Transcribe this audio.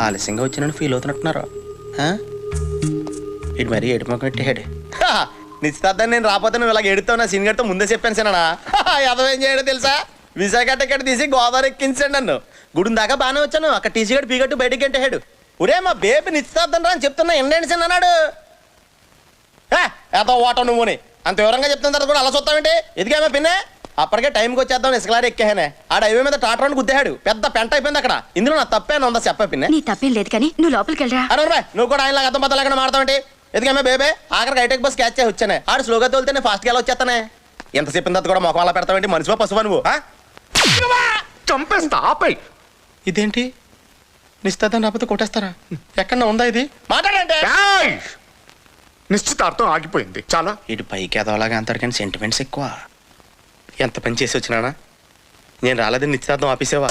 ఆలస్యంగా వచ్చినని ఫీల్ అవుతున్నట్టున్నారు. ఇటు మరీ ఏడుమొక్క పెట్టాడు. నిశ్చితార్థాన్ని నేను రాకపోతే నువ్వు ఇలాగ ఏడుతావు నా సీనియర్తో ముందే చెప్పాను సినా. అదవేం చేయడం తెలుసా, విశాఖ టికెట్ తీసి గోదావరి ఎక్కించాడు నన్ను. గుడి దాకా బాగానే వచ్చాను, అక్కడ టీసీ గడు పీగట్టు బయటికి గంటేహాడు. ఒరే మా బేబీ నిశ్చితార్థం రా అని చెప్తున్నా ఎండండి సిన్ అన్నాడు. ఏదో ఓటం నువ్వుని అంత వివరంగా చెప్తున్న తర్వాత కూడా అలా చూస్తావేంటి? ఎదిగామే పిన్నే అప్పటికే టైంకి వచ్చేద్దాం ఇసుకలారి ఎక్కేహానే. ఆడ హైవే మీద టాటరాన్ని గుద్దేహాడు, పెద్ద పెంట అయిపోయింది అక్కడ. ఇందులో నా తప్పేనా ఉందా చెప్ప పిన్నే? నీ తప్పేం లేదు కానీ నువ్వు లోపలికి వెళ్ళరా. అరే నువ్వు కూడా ఆయన అర్థం బద్దలు ఎక్కడ మాడతావేంటి? ఎదిగామే బేబే ఆఖరికి హైటెక్ బస్ క్యాచ్ చేసి వచ్చానే. ఆడు స్లోగా తోలితేనే ఫాస్ట్గా ఎలా వచ్చేస్తానే. ఎంత చెప్పిన తర్వాత కూడా మొఖం అలా పెడతావేంటి? మనిషివా పశువా నువ్వు? చంపేస్తా ఆపై. ఇదేంటి నిశ్చితార్థం రాకపోతే కొట్టేస్తారా? ఎక్కడన్నా ఉందా ఇది? మాట్లాడంటే నిశ్చితార్థం ఆగిపోయింది చాలా. ఇటు పైకి ఎదవలాగా అంటారు కానీ సెంటిమెంట్స్ ఎక్కువ. ఎంత పని చేసి వచ్చినానా? నేను రాలేదని నిశ్చితార్థం ఆపేసావా?